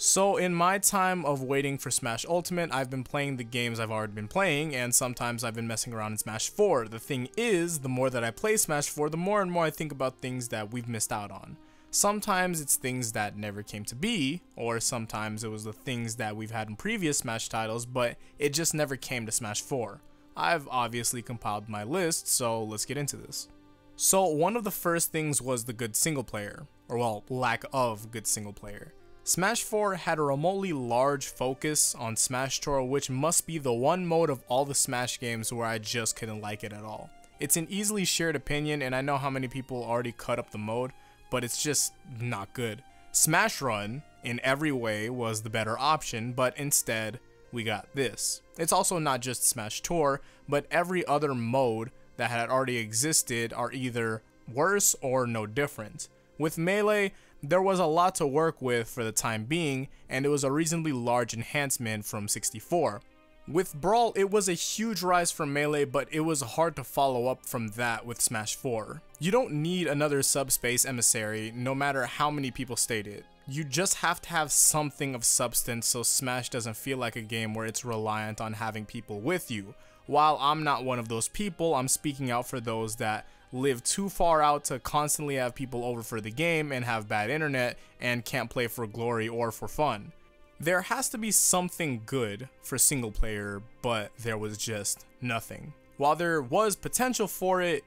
So in my time of waiting for Smash Ultimate, I've been playing the games I've already been playing, and sometimes I've been messing around in Smash 4. The thing is, the more that I play Smash 4, the more and more I think about things that we've missed out on. Sometimes it's things that never came to be, or sometimes it was the things that we've had in previous Smash titles, but it just never came to Smash 4. I've obviously compiled my list, so let's get into this. So one of the first things was the good single player, or well, lack of good single player. Smash 4 had a remotely large focus on Smash Tour, which must be the one mode of all the Smash games where I just couldn't like it at all. It's an easily shared opinion, and I know how many people already cut up the mode, but it's just not good. Smash Run, in every way, was the better option, but instead, we got this. It's also not just Smash Tour, but every other mode that had already existed are either worse or no different. With Melee, there was a lot to work with for the time being, and it was a reasonably large enhancement from 64. With Brawl, it was a huge rise from Melee, but it was hard to follow up from that with Smash 4. You don't need another Subspace Emissary, no matter how many people state it. You just have to have something of substance so Smash doesn't feel like a game where it's reliant on having people with you. While I'm not one of those people, I'm speaking out for those that live too far out to constantly have people over for the game and have bad internet and can't play for glory or for fun. There has to be something good for single player, but there was just nothing. While there was potential for it,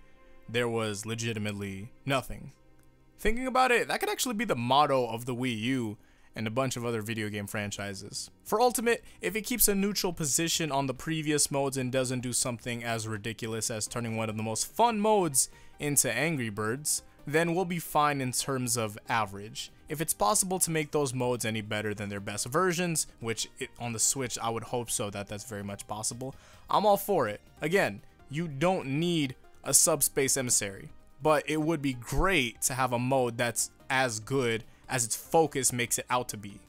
there was legitimately nothing. Thinking about it, that could actually be the motto of the Wii U and a bunch of other video game franchises. For Ultimate, if it keeps a neutral position on the previous modes and doesn't do something as ridiculous as turning one of the most fun modes into Angry Birds, then we'll be fine in terms of average. If it's possible to make those modes any better than their best versions, which on the Switch I would hope so, that's very much possible, I'm all for it. Again, you don't need a Subspace Emissary, but it would be great to have a mode that's as good as its focus makes it out to be.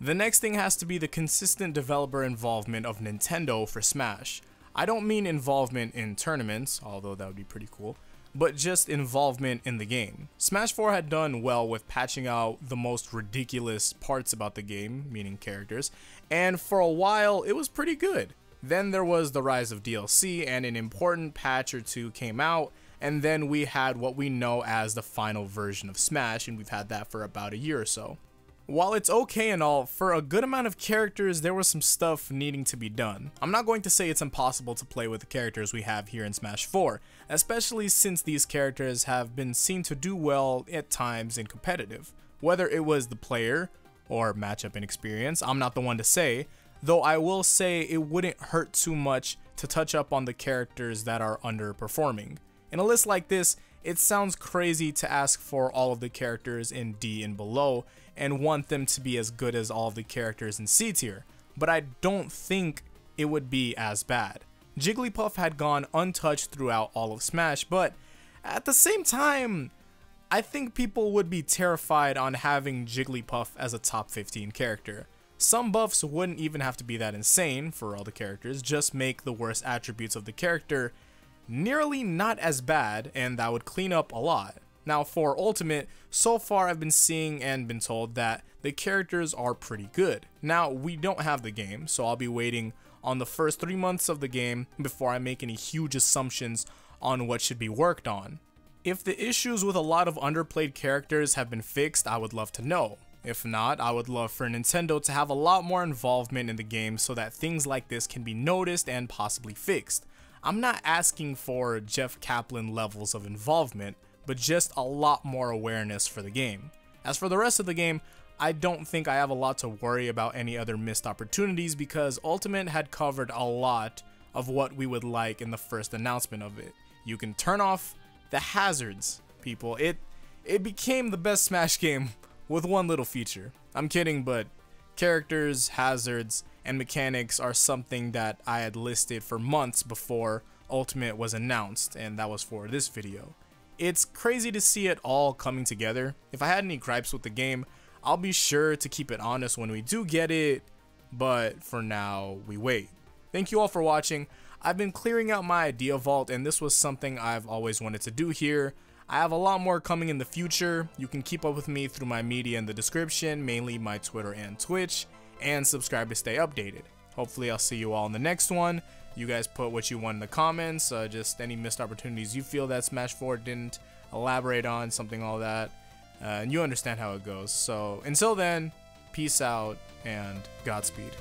The next thing has to be the consistent developer involvement of Nintendo for Smash. I don't mean involvement in tournaments, although that would be pretty cool, but just involvement in the game. Smash 4 had done well with patching out the most ridiculous parts about the game, meaning characters, and for a while it was pretty good. Then there was the rise of DLC and an important patch or two came out, and then we had what we know as the final version of Smash, and we've had that for about a year or so. While it's okay and all, for a good amount of characters there was some stuff needing to be done. I'm not going to say it's impossible to play with the characters we have here in Smash 4, especially since these characters have been seen to do well at times in competitive. Whether it was the player or matchup inexperience, I'm not the one to say, though I will say it wouldn't hurt too much to touch up on the characters that are underperforming. In a list like this, it sounds crazy to ask for all of the characters in D and below and want them to be as good as all of the characters in C tier, but I don't think it would be as bad. Jigglypuff had gone untouched throughout all of Smash, but at the same time, I think people would be terrified on having Jigglypuff as a top 15 character. Some buffs wouldn't even have to be that insane for all the characters, just make the worst attributes of the character nearly not as bad, and that would clean up a lot. Now for Ultimate, so far I've been seeing and been told that the characters are pretty good. Now we don't have the game, so I'll be waiting on the first 3 months of the game before I make any huge assumptions on what should be worked on. If the issues with a lot of underplayed characters have been fixed, I would love to know. If not, I would love for Nintendo to have a lot more involvement in the game so that things like this can be noticed and possibly fixed. I'm not asking for Jeff Kaplan levels of involvement, but just a lot more awareness for the game. As for the rest of the game, I don't think I have a lot to worry about any other missed opportunities because Ultimate had covered a lot of what we would like in the first announcement of it. You can turn off the hazards, people. It became the best Smash game with one little feature. I'm kidding, but characters, hazards, and mechanics are something that I had listed for months before Ultimate was announced, and that was for this video. It's crazy to see it all coming together. If I had any gripes with the game, I'll be sure to keep it honest when we do get it, but for now, we wait. Thank you all for watching. I've been clearing out my idea vault, and this was something I've always wanted to do here. I have a lot more coming in the future. You can keep up with me through my media in the description, mainly my Twitter and Twitch, and subscribe to stay updated. Hopefully I'll see you all in the next one. You guys put what you want in the comments, just any missed opportunities you feel that Smash 4 didn't elaborate on, something all that, and you understand how it goes. So until then, peace out and Godspeed.